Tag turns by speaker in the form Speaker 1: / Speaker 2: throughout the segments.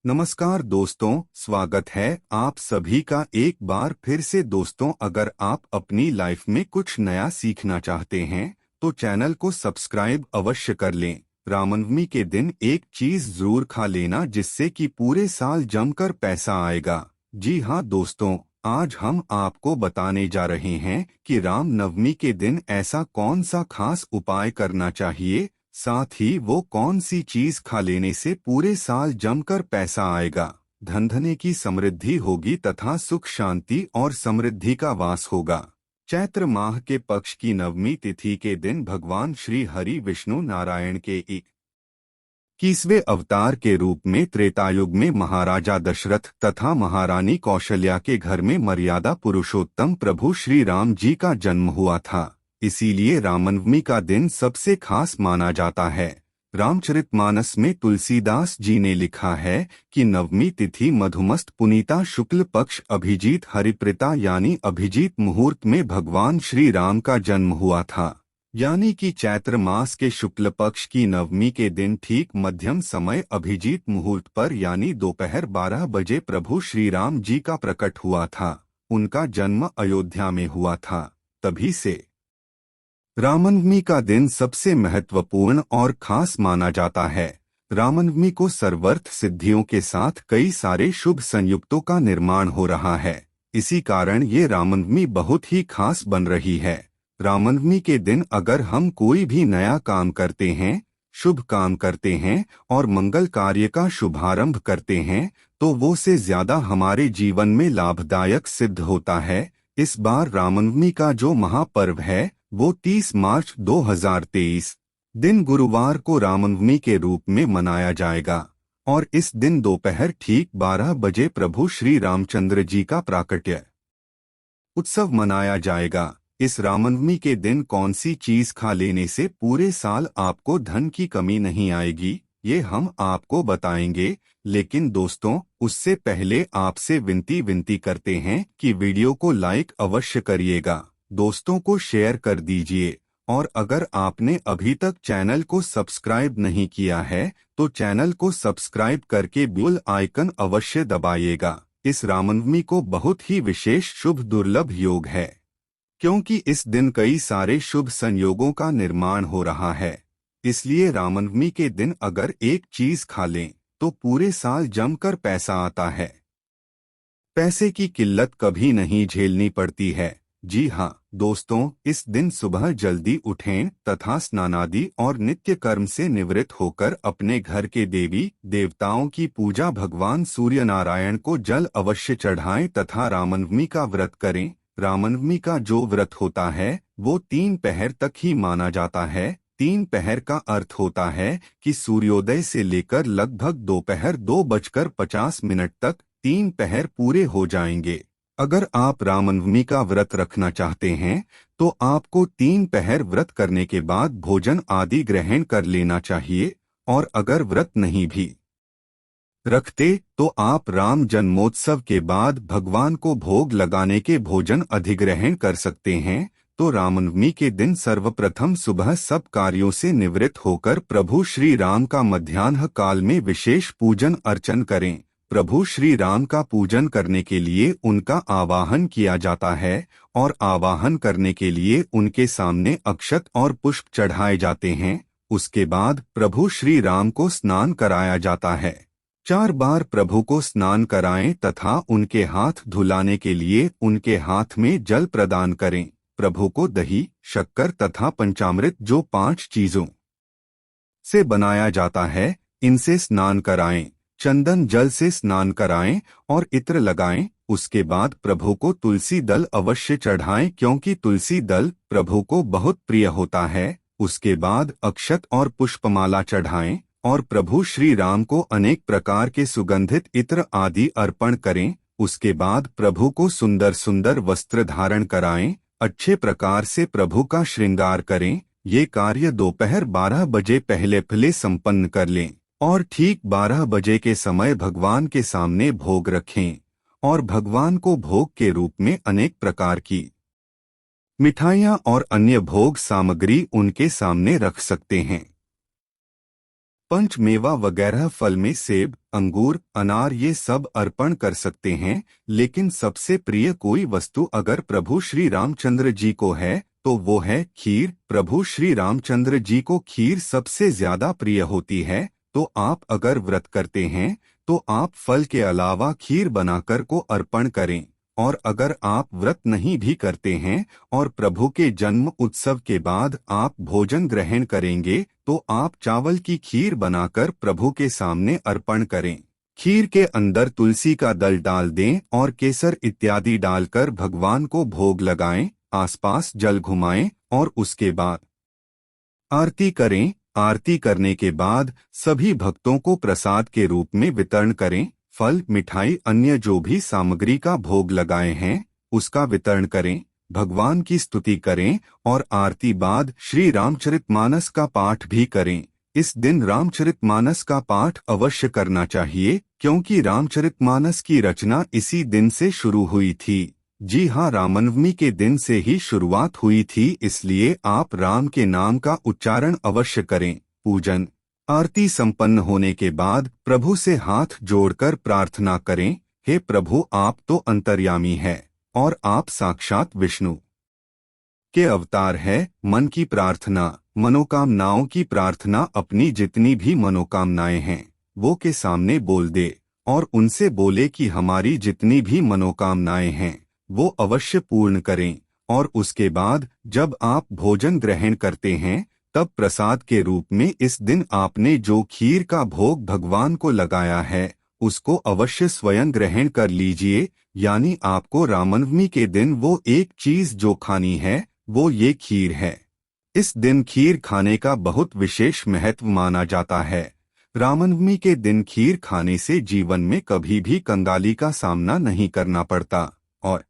Speaker 1: नमस्कार दोस्तों, स्वागत है आप सभी का एक बार फिर से। दोस्तों, अगर आप अपनी लाइफ में कुछ नया सीखना चाहते हैं तो चैनल को सब्सक्राइब अवश्य कर लें। रामनवमी के दिन एक चीज जरूर खा लेना जिससे कि पूरे साल जमकर पैसा आएगा। जी हाँ दोस्तों, आज हम आपको बताने जा रहे हैं कि रामनवमी के दिन ऐसा कौन सा खास उपाय करना चाहिए, साथ ही वो कौन सी चीज खा लेने से पूरे साल जमकर पैसा आएगा, धन धने की समृद्धि होगी तथा सुख शांति और समृद्धि का वास होगा। चैत्र माह के पक्ष की नवमी तिथि के दिन भगवान श्री हरि विष्णु नारायण के 21वें अवतार के रूप में त्रेतायुग में महाराजा दशरथ तथा महारानी कौशल्या के घर में मर्यादा पुरुषोत्तम प्रभु श्री राम जी का जन्म हुआ था। इसीलिए रामनवमी का दिन सबसे खास माना जाता है। रामचरितमानस में तुलसीदास जी ने लिखा है कि नवमी तिथि मधुमस्त पुनीता शुक्ल पक्ष अभिजीत हरिप्रीता यानी अभिजीत मुहूर्त में भगवान श्री राम का जन्म हुआ था। यानी कि चैत्र मास के शुक्ल पक्ष की नवमी के दिन ठीक मध्यम समय अभिजीत मुहूर्त पर यानी दोपहर 12 बजे प्रभु श्री राम जी का प्रकट हुआ था। उनका जन्म अयोध्या में हुआ था। तभी से रामनवमी का दिन सबसे महत्वपूर्ण और खास माना जाता है। रामनवमी को सर्वर्थ सिद्धियों के साथ कई सारे शुभ संयुक्तों का निर्माण हो रहा है। इसी कारण ये रामनवमी बहुत ही खास बन रही है। रामनवमी के दिन अगर हम कोई भी नया काम करते हैं, शुभ काम करते हैं और मंगल कार्य का शुभारंभ करते हैं तो वो से ज्यादा हमारे जीवन में लाभदायक सिद्ध होता है। इस बार रामनवमी का जो महापर्व है वो 30 मार्च 2023 दिन गुरुवार को रामनवमी के रूप में मनाया जाएगा और इस दिन दोपहर ठीक 12 बजे प्रभु श्री रामचंद्र जी का प्राकट्य उत्सव मनाया जाएगा। इस रामनवमी के दिन कौन सी चीज खा लेने से पूरे साल आपको धन की कमी नहीं आएगी, ये हम आपको बताएंगे। लेकिन दोस्तों, उससे पहले आपसे विनती करते हैं कि वीडियो को लाइक अवश्य करिएगा, दोस्तों को शेयर कर दीजिए और अगर आपने अभी तक चैनल को सब्सक्राइब नहीं किया है तो चैनल को सब्सक्राइब करके बेल आइकन अवश्य दबाइएगा। इस रामनवमी को बहुत ही विशेष शुभ दुर्लभ योग है क्योंकि इस दिन कई सारे शुभ संयोगों का निर्माण हो रहा है। इसलिए रामनवमी के दिन अगर एक चीज खा लें तो पूरे साल जमकर पैसा आता है। पैसे की किल्लत कभी नहीं झेलनी पड़ती है। जी हाँ दोस्तों, इस दिन सुबह जल्दी उठें तथा स्नानादि और नित्य कर्म से निवृत्त होकर अपने घर के देवी देवताओं की पूजा भगवान सूर्य नारायण को जल अवश्य चढ़ाएं तथा रामनवमी का व्रत करें। रामनवमी का जो व्रत होता है वो 3 पहर तक ही माना जाता है। 3 पहर का अर्थ होता है कि सूर्योदय से लेकर लगभग दोपहर 2:50 तक 3 पहर पूरे हो जाएंगे। अगर आप रामनवमी का व्रत रखना चाहते हैं तो आपको 3 पहर व्रत करने के बाद भोजन आदि ग्रहण कर लेना चाहिए और अगर व्रत नहीं भी रखते तो आप राम जन्मोत्सव के बाद भगवान को भोग लगाने के भोजन अधिग्रहण कर सकते हैं। तो रामनवमी के दिन सर्वप्रथम सुबह सब कार्यों से निवृत्त होकर प्रभु श्री राम का मध्याह्न काल में विशेष पूजन अर्चन करें। प्रभु श्री राम का पूजन करने के लिए उनका आवाहन किया जाता है और आवाहन करने के लिए उनके सामने अक्षत और पुष्प चढ़ाए जाते हैं। उसके बाद प्रभु श्री राम को स्नान कराया जाता है। 4 बार प्रभु को स्नान कराएं तथा उनके हाथ धुलाने के लिए उनके हाथ में जल प्रदान करें। प्रभु को दही, शक्कर तथा पंचामृत जो 5 चीजों से बनाया जाता है इनसे स्नान कराएं। चंदन जल से स्नान कराएं और इत्र लगाएं। उसके बाद प्रभु को तुलसी दल अवश्य चढ़ाएं क्योंकि तुलसी दल प्रभु को बहुत प्रिय होता है। उसके बाद अक्षत और पुष्पमाला चढ़ाएं और प्रभु श्री राम को अनेक प्रकार के सुगंधित इत्र आदि अर्पण करें। उसके बाद प्रभु को सुंदर सुंदर वस्त्र धारण कराएं। अच्छे प्रकार से प्रभु का श्रृंगार करें। ये कार्य दोपहर 12 बजे पहले संपन्न कर लें और ठीक 12 बजे के समय भगवान के सामने भोग रखें और भगवान को भोग के रूप में अनेक प्रकार की मिठाइयाँ और अन्य भोग सामग्री उनके सामने रख सकते हैं। पंचमेवा वगैरह फल में सेब, अंगूर, अनार ये सब अर्पण कर सकते हैं, लेकिन सबसे प्रिय कोई वस्तु अगर प्रभु श्री रामचंद्र जी को है तो वो है खीर। प्रभु श्री रामचंद्र जी को खीर सबसे ज्यादा प्रिय होती है, तो आप अगर व्रत करते हैं तो आप फल के अलावा खीर बनाकर को अर्पण करें। और अगर आप व्रत नहीं भी करते हैं और प्रभु के जन्म उत्सव के बाद आप भोजन ग्रहण करेंगे तो आप चावल की खीर बनाकर प्रभु के सामने अर्पण करें। खीर के अंदर तुलसी का दल डाल दें और केसर इत्यादि डालकर भगवान को भोग लगाएं, आसपास जल घुमाएं और उसके बाद आरती करें। आरती करने के बाद सभी भक्तों को प्रसाद के रूप में वितरण करें। फल, मिठाई, अन्य जो भी सामग्री का भोग लगाए हैं उसका वितरण करें। भगवान की स्तुति करें और आरती बाद श्री रामचरितमानस का पाठ भी करें। इस दिन रामचरितमानस का पाठ अवश्य करना चाहिए, क्योंकि रामचरितमानस की रचना इसी दिन से शुरू हुई थी। जी हाँ, रामनवमी के दिन से ही शुरुआत हुई थी, इसलिए आप राम के नाम का उच्चारण अवश्य करें। पूजन आरती संपन्न होने के बाद प्रभु से हाथ जोड़कर प्रार्थना करें, हे प्रभु, आप तो अंतर्यामी है और आप साक्षात विष्णु के अवतार है। मन की प्रार्थना, मनोकामनाओं की प्रार्थना, अपनी जितनी भी मनोकामनाएं हैं वो के सामने बोल दे और उनसे बोले कि हमारी जितनी भी मनोकामनाएं हैं वो अवश्य पूर्ण करें। और उसके बाद जब आप भोजन ग्रहण करते हैं तब प्रसाद के रूप में इस दिन आपने जो खीर का भोग भगवान को लगाया है उसको अवश्य स्वयं ग्रहण कर लीजिए। यानी आपको रामनवमी के दिन वो एक चीज जो खानी है वो ये खीर है। इस दिन खीर खाने का बहुत विशेष महत्व माना जाता है। रामनवमी के दिन खीर खाने से जीवन में कभी भी कंगाली का सामना नहीं करना पड़ता और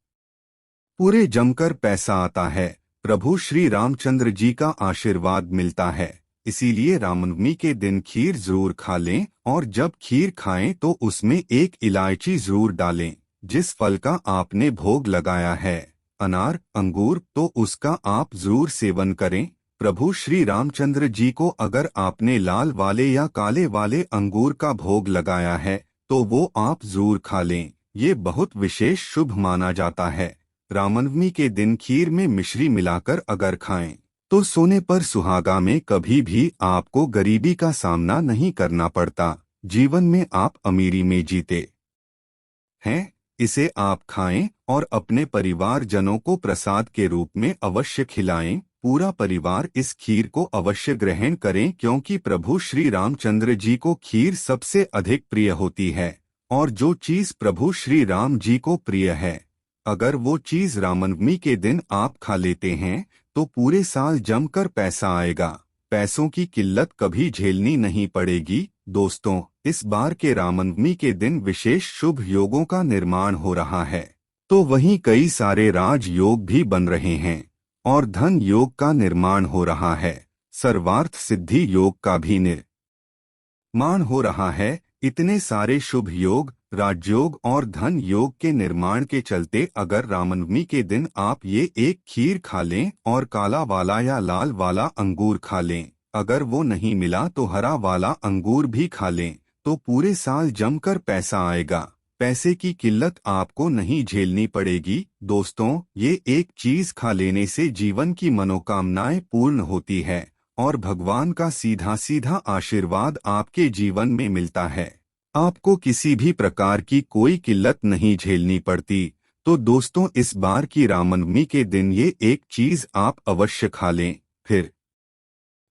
Speaker 1: पूरे जमकर पैसा आता है। प्रभु श्री रामचंद्र जी का आशीर्वाद मिलता है। इसीलिए रामनवमी के दिन खीर जरूर खा लें और जब खीर खाएं तो उसमें एक इलायची जरूर डालें। जिस फल का आपने भोग लगाया है, अनार, अंगूर, तो उसका आप जरूर सेवन करें। प्रभु श्री रामचंद्र जी को अगर आपने लाल वाले या काले वाले अंगूर का भोग लगाया है तो वो आप जरूर खा लें। ये बहुत विशेष शुभ माना जाता है। रामनवमी के दिन खीर में मिश्री मिलाकर अगर खाएं तो सोने पर सुहागा में कभी भी आपको गरीबी का सामना नहीं करना पड़ता। जीवन में आप अमीरी में जीते हैं। इसे आप खाएं और अपने परिवारजनों को प्रसाद के रूप में अवश्य खिलाएं। पूरा परिवार इस खीर को अवश्य ग्रहण करें, क्योंकि प्रभु श्री रामचंद्र जी को खीर सबसे अधिक प्रिय होती है। और जो चीज प्रभु श्री राम जी को प्रिय है, अगर वो चीज रामनवमी के दिन आप खा लेते हैं तो पूरे साल जमकर पैसा आएगा। पैसों की किल्लत कभी झेलनी नहीं पड़ेगी। दोस्तों, इस बार के रामनवमी के दिन विशेष शुभ योगों का निर्माण हो रहा है, तो वहीं कई सारे राज योग भी बन रहे हैं और धन योग का निर्माण हो रहा है। सर्वार्थ सिद्धि योग का भी निर्माण हो रहा है। इतने सारे शुभ योग, राजयोग और धन योग के निर्माण के चलते अगर रामनवमी के दिन आप ये एक खीर खा लें और काला वाला या लाल वाला अंगूर खा लें, अगर वो नहीं मिला तो हरा वाला अंगूर भी खा लें, तो पूरे साल जमकर पैसा आएगा। पैसे की किल्लत आपको नहीं झेलनी पड़ेगी। दोस्तों, ये एक चीज खा लेने से जीवन की मनोकामनाएं पूर्ण होती है और भगवान का सीधा सीधा आशीर्वाद आपके जीवन में मिलता है। आपको किसी भी प्रकार की कोई किल्लत नहीं झेलनी पड़ती। तो दोस्तों, इस बार की रामनवमी के दिन ये एक चीज आप अवश्य खा लें, फिर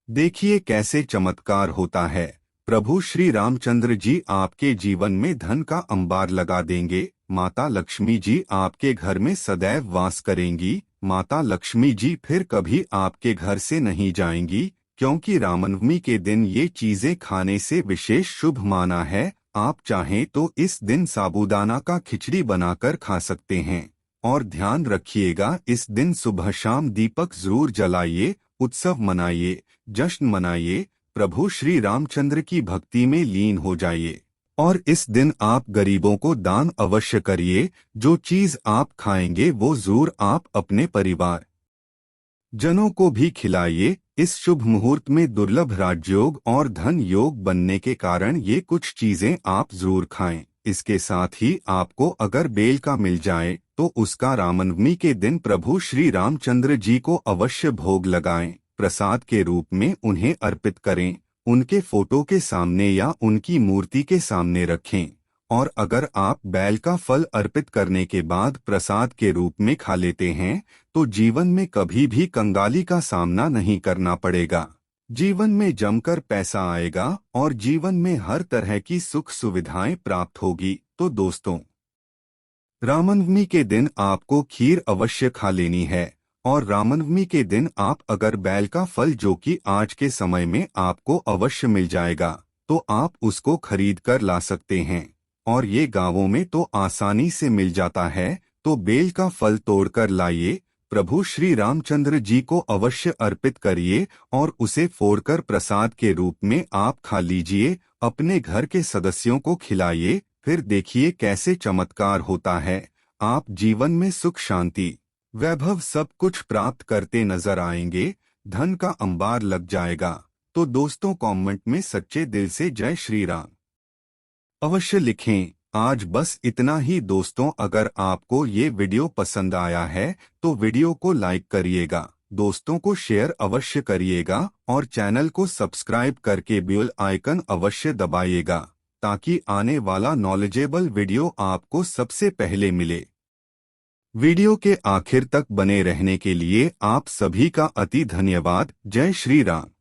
Speaker 1: देखिए कैसे चमत्कार होता है। प्रभु श्री रामचंद्र जी आपके जीवन में धन का अंबार लगा देंगे। माता लक्ष्मी जी आपके घर में सदैव वास करेंगी। माता लक्ष्मी जी फिर कभी आपके घर से नहीं जाएंगी, क्योंकि रामनवमी के दिन ये चीजें खाने से विशेष शुभ माना है। आप चाहें तो इस दिन साबूदाना का खिचड़ी बनाकर खा सकते हैं। और ध्यान रखिएगा, इस दिन सुबह शाम दीपक जरूर जलाइए, उत्सव मनाइए, जश्न मनाइए, प्रभु श्री रामचंद्र की भक्ति में लीन हो जाइए। और इस दिन आप गरीबों को दान अवश्य करिए। जो चीज आप खाएंगे वो जरूर आप अपने परिवार जनों को भी खिलाइए। इस शुभ मुहूर्त में दुर्लभ राजयोग और धन योग बनने के कारण ये कुछ चीजें आप जरूर खाएं। इसके साथ ही आपको अगर बेल का मिल जाए तो उसका रामनवमी के दिन प्रभु श्री रामचंद्र जी को अवश्य भोग लगाएं। प्रसाद के रूप में उन्हें अर्पित करें, उनके फोटो के सामने या उनकी मूर्ति के सामने रखें। और अगर आप बैल का फल अर्पित करने के बाद प्रसाद के रूप में खा लेते हैं तो जीवन में कभी भी कंगाली का सामना नहीं करना पड़ेगा। जीवन में जमकर पैसा आएगा और जीवन में हर तरह की सुख सुविधाएं प्राप्त होगी। तो दोस्तों, रामनवमी के दिन आपको खीर अवश्य खा लेनी है। और रामनवमी के दिन आप अगर बैल का फल, जो कि आज के समय में आपको अवश्य मिल जाएगा, तो आप उसको खरीद कर ला सकते हैं। और ये गांवों में तो आसानी से मिल जाता है। तो बेल का फल तोड़कर लाइए, प्रभु श्री रामचंद्र जी को अवश्य अर्पित करिए और उसे फोड़कर प्रसाद के रूप में आप खा लीजिए, अपने घर के सदस्यों को खिलाइए। फिर देखिए कैसे चमत्कार होता है। आप जीवन में सुख, शांति, वैभव सब कुछ प्राप्त करते नजर आएंगे। धन का अंबार लग जाएगा। तो दोस्तों, कमेंट में सच्चे दिल से जय श्री राम अवश्य लिखें। आज बस इतना ही दोस्तों। अगर आपको ये वीडियो पसंद आया है तो वीडियो को लाइक करिएगा, दोस्तों को शेयर अवश्य करिएगा और चैनल को सब्सक्राइब करके बेल आइकन अवश्य दबाइएगा, ताकि आने वाला नॉलेजेबल वीडियो आपको सबसे पहले मिले। वीडियो के आखिर तक बने रहने के लिए आप सभी का अति धन्यवाद। जय श्री राम।